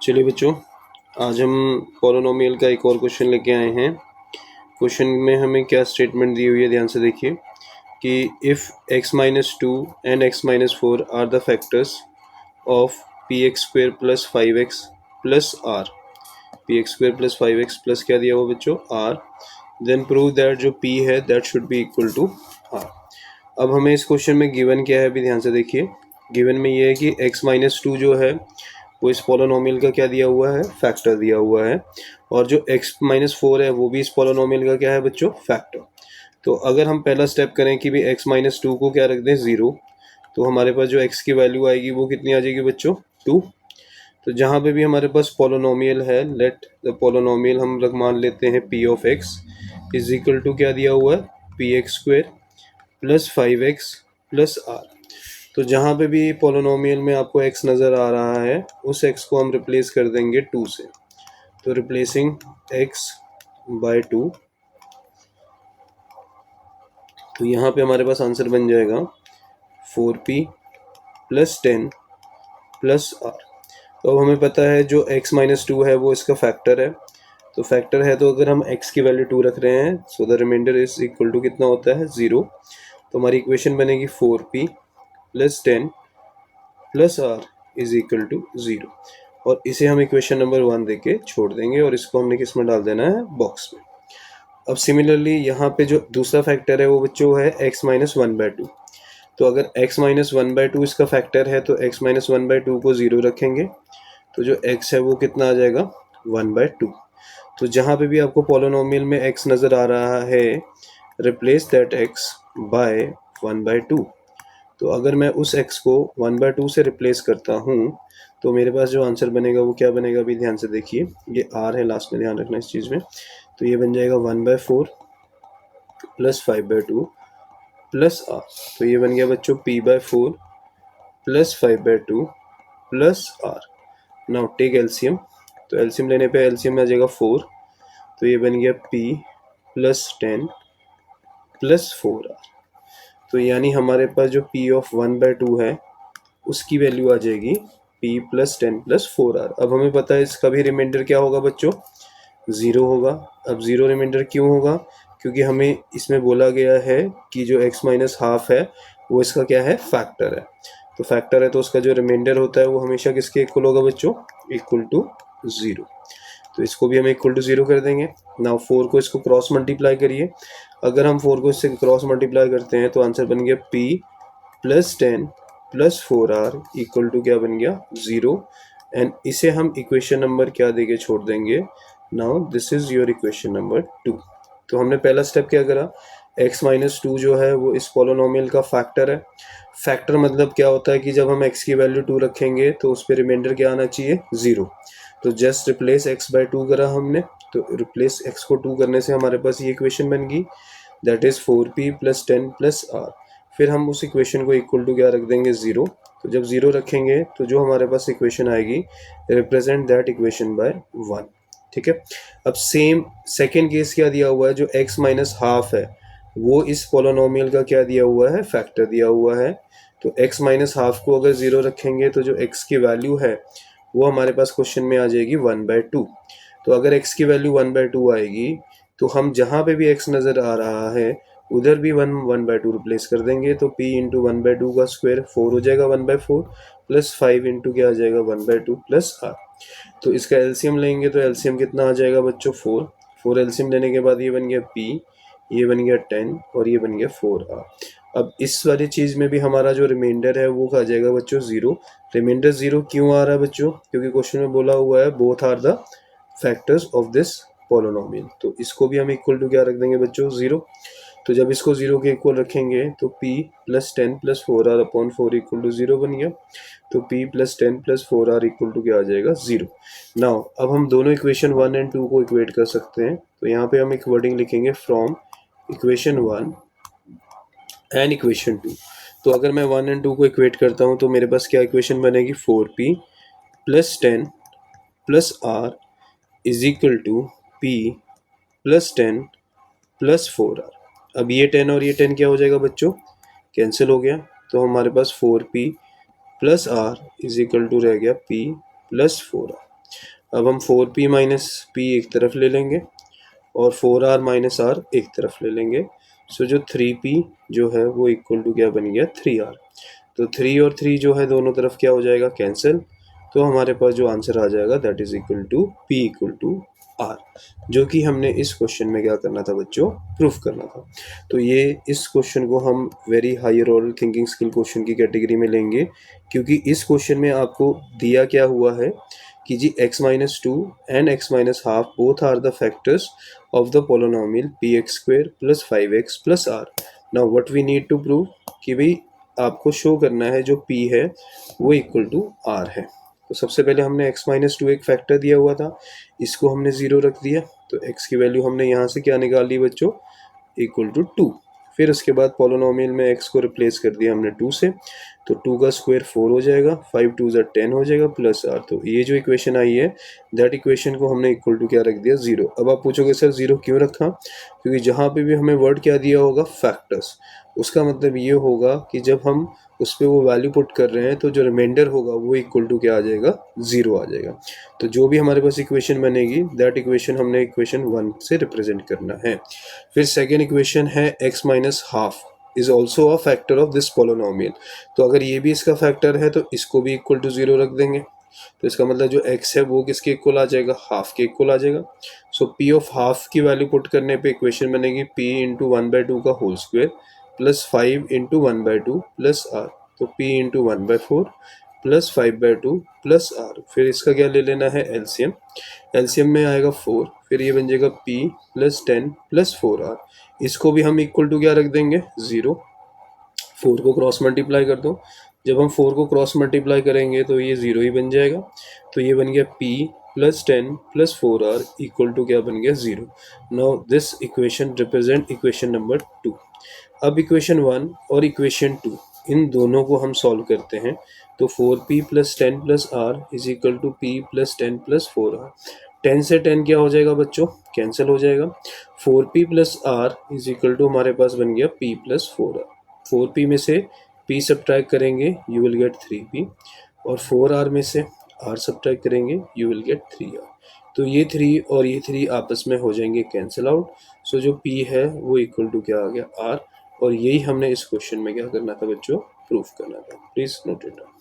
चलिए बच्चों, आज हम पॉलिनोमियल का एक और क्वेश्चन लेके आए हैं। क्वेश्चन में हमें क्या स्टेटमेंट दी हुई है, ध्यान से देखिए कि if x-2 and x-4 are the factors of px² plus 5x plus r, px² plus 5x plus क्या दिया हुआ बच्चों r, देन प्रूव दैट जो p है that should be equal to r। अब हमें इस क्वेश्चन में गिवन क्या है, अभी ध्यान से देखिए। गिवन में ये है कि x-2 जो है वो इस पॉलिनोमियल का क्या दिया हुआ है, फैक्टर दिया हुआ है, और जो x-4 है वो भी इस पॉलिनोमियल का क्या है बच्चों, फैक्टर। तो अगर हम पहला स्टेप करें कि भी x-2 को क्या रख दें, 0, तो हमारे पास जो x की वैल्यू आएगी वो कितनी आ जाएगी बच्चों, 2। तो जहाँ पे भी हमारे पास पॉलिनोमियल है, लेट द पॉलिनोमियल हम मान लेते हैं p of x is equal to क्या दिया हुआ है, px² plus 5x plus r। तो जहाँ पे भी पॉलिनोमियल में आपको x नज़र आ रहा है उस x को हम रिप्लेस कर देंगे 2 से। तो रिप्लेसिंग x बाय 2, तो यहाँ पे हमारे पास आंसर बन जाएगा 4p प्लस 10 प्लस r। तो अब हमें पता है जो x-2 है वो इसका फैक्टर है, तो फैक्टर है तो अगर हम x की वैल्यू 2 रख रहे हैं so the remainder is equal to कितना होता है, 0। तो हमारी इक्वेशन बनेगी 4p plus 10 plus r is equal to 0, और इसे हम इक्वेशन नंबर 1 देके छोड़ देंगे और इसको हमने किस में डाल देना है, बॉक्स में। अब सिमिलरली यहाँ पे जो दूसरा फैक्टर है वो बच्चों है x-1/2। तो अगर x-1/2 इसका फैक्टर है तो x-1/2 को 0 रखेंगे, तो जो x है वो कितना आ जाएगा, 1/2। तो जहाँ पे भी आपको पॉलिनोमियल में x नज़र आ रहा है, रिप्लेस दैट x बाय 1/2। तो अगर मैं उस x को 1/2 से रिप्लेस करता हूँ तो मेरे पास जो आंसर बनेगा वो क्या बनेगा, अभी ध्यान से देखिए, ये r है लास्ट में, ध्यान रखना इस चीज़ में। तो ये बन जाएगा 1/4 प्लस 5/2 प्लस r। तो ये बन गया बच्चों p/4 plus 5/2 plus r। Now take LCM, तो एलसीएम लेने पे एलसीएम में आ जाएगा 4, तो ये बन गया p प्लस 10 प्लस 4r। तो यानी हमारे पास जो p ऑफ 1/2 है उसकी वैल्यू आ जाएगी p प्लस 10 प्लस 4r। अब हमें पता है इसका भी रिमाइंडर क्या होगा बच्चों, 0 होगा। अब 0 रिमाइंडर क्यों होगा, क्योंकि हमें इसमें बोला गया है कि जो x-½ है वो इसका क्या है, फैक्टर है। तो फैक्टर है तो उसका जो रिमाइंडर होता है वो हमेशा किसके इक्वल होगा बच्चों, इक्वल टू 0। तो इसको भी हम इक्वल टू 0 कर देंगे। नाउ 4 को इसको क्रॉस मल्टीप्लाई करिए। अगर हम 4 को इससे क्रॉस मल्टीप्लाई करते हैं तो आंसर बन गया p plus 10 plus 4r equal to क्या बन गया, 0। एंड इसे हम इक्वेशन नंबर क्या देके छोड़ देंगे, now this is your equation number 2। तो हमने पहला स्टेप क्या करा, x-2 जो है वो इस पॉलिनोमियल का फैक्टर है। फैक्टर मतलब क्या होता है कि जब हम x की वैल्यू 2 रखेंगे तो उस पर रिमाइंडर क्या आना चाहिए, 0। तो जस्ट रिप्लेस x/2 करा हमने, तो रिप्लेस x को 2 करने से हमारे पास ये इक्वेशन बन गई, that is 4p plus 10 plus r। फिर हम उस इक्वेशन को इक्वल टू क्या रख देंगे, 0। तो जब 0 रखेंगे तो जो हमारे पास इक्वेशन आएगी, रिप्रेजेंट दैट इक्वेशन बाय 1। ठीक है। अब सेम सेकेंड केस क्या दिया हुआ है, जो x-½ है वो इस पॉलिनोमियल का क्या दिया हुआ है, फैक्टर दिया हुआ है। तो x-½ को अगर 0 रखेंगे तो जो x की वैल्यू है वो हमारे पास क्वेश्चन में आ जाएगी 1/2। तो अगर x की वैल्यू 1/2 आएगी तो हम जहाँ पे भी x नज़र आ रहा है उधर भी 1/2 रिप्लेस कर देंगे। तो p इंटू 1/2 का स्क्वायर 4 हो जाएगा, 1/4 प्लस 5 इंटू क्या आ जाएगा, 1/2 प्लस r। तो इसका एलसीएम लेंगे तो एलसीएम कितना आ जाएगा बच्चों, 4 एलसीएम लेने के बाद ये बन गया p, ये बन गया 10 और ये बन गया 4r। अब इस वाली चीज़ में भी हमारा जो रिमाइंडर है वो आ जाएगा बच्चों 0। रिमाइंडर 0 क्यों आ रहा है बच्चों, क्योंकि क्वेश्चन में बोला हुआ है both are the factors of this polynomial. तो इसको भी हम इक्वल टू क्या रख देंगे बच्चों, 0। तो जब इसको 0 के इक्वल रखेंगे तो p plus 10 plus 4r upon 4 equal to 0 बन गया। तो p plus 10 plus 4r equal to क्या आ जाएगा, 0। नाउ अब हम दोनों इक्वेशन 1 एंड 2 को इक्वेट कर सकते हैं। तो यहाँ पे हम एक वर्डिंग लिखेंगे, फ्रॉम इक्वेशन 1 एंड इक्वेशन 2। तो अगर मैं 1 एंड 2 को इक्वेट करता हूँ तो मेरे पास क्या इक्वेशन बनेगी, 4p plus 10 plus r is equal to p plus 10 plus 4r। अब ये 10 और ये 10 क्या हो जाएगा बच्चों, कैंसिल हो गया। तो हमारे पास 4p plus r is equal to रह गया p प्लस 4r। अब हम 4p माइनस p एक तरफ ले लेंगे और 4r माइनस r एक तरफ ले लेंगे। सो जो 3p जो है वो इक्वल टू क्या बन गया 3r। तो 3 और 3 जो है दोनों तरफ क्या हो जाएगा कैंसिल। तो हमारे पास जो आंसर आ जाएगा that is equal to p equal to r, जो कि हमने इस क्वेश्चन में क्या करना था बच्चों, प्रूफ करना था। तो ये इस क्वेश्चन को हम very higher order thinking skill question की कैटेगरी में लेंगे, क्योंकि इस क्वेश्चन में आपको दिया क्या हुआ है कि जी x minus two and x minus half both are the factors of the polynomial P X square plus 5x plus R. Now what we need to prove कि भाई आपको शो करना है जो p है वो इक्वल टू r है। तो सबसे पहले हमने x माइनस टू एक फैक्टर दिया हुआ था, इसको हमने ज़ीरो रख दिया। तो x की वैल्यू हमने यहाँ से क्या निकाल ली बच्चों, इक्वल टू 2। फिर उसके बाद पोलोनोमियल में x को रिप्लेस कर दिया हमने 2 से, तो 2 का स्क्वायर 4 हो जाएगा, 5 2 ज़ा 10 हो जाएगा प्लस r। तो ये जो इक्वेशन आई है दैट इक्वेशन को हमने इक्वल टू क्या रख दिया 0। अब आप पूछोगे सर 0 क्यों रखा, क्योंकि जहाँ पे भी हमें वर्ड क्या दिया होगा फैक्टर्स, उसका मतलब ये होगा कि जब हम उस पर वो वैल्यू पुट कर रहे हैं तो जो रिमाइंडर होगा वो इक्वल टू क्या आ जाएगा 0 आ जाएगा। तो जो भी हमारे पास इक्वेशन बनेगी दैट इक्वेशन हमने इक्वेशन 1 से रिप्रेजेंट करना है। फिर सेकेंड इक्वेशन है x minus half is also a factor of this polynomial. तो अगर ये भी इसका फैक्टर है तो इसको भी इक्वल टू 0 रख देंगे। तो इसका मतलब जो x है वो किसके इक्वल आ जाएगा, हाफ के इक्वल आ जाएगा। सो p ऑफ हाफ की वैल्यू पुट करने पे इक्वेशन बनेगी p इंटू 1/2 का whole square plus 5 into 1/2 plus r। तो p into 1/4 plus 5/2 plus r। फिर इसका क्या ले लेना है एलसीएम, एलसीएम में आएगा 4, फिर ये बन जाएगा p प्लस 10 प्लस 4r। इसको भी हम इक्वल टू क्या रख देंगे 0। 4 को क्रॉस मल्टीप्लाई कर दो, जब हम 4 को क्रॉस मल्टीप्लाई करेंगे तो ये 0 ही बन जाएगा। तो ये बन गया p plus 10 plus 4r equal to क्या बन गया 0। Now this equation represent equation number 2। अब इक्वेशन 1 और इक्वेशन 2 इन दोनों को हम सॉल्व करते हैं। तो 4p plus 10 plus r is equal to p plus 10 plus 4r। 10 से 10 क्या हो जाएगा बच्चों, कैंसिल हो जाएगा। 4p plus r is equal to हमारे पास बन गया p प्लस 4r। 4p में से p सब्ट्रैक्ट करेंगे यू विल गेट 3p, और 4r में से r सब्ट्रैक्ट करेंगे यू विल गेट 3r। तो ये 3 और ये 3 आपस में हो जाएंगे कैंसिल आउट। सो जो p है वो इक्वल टू क्या आ गया r। और यही हमने इस क्वेश्चन में क्या करना था बच्चों, प्रूफ करना था। Please note it down.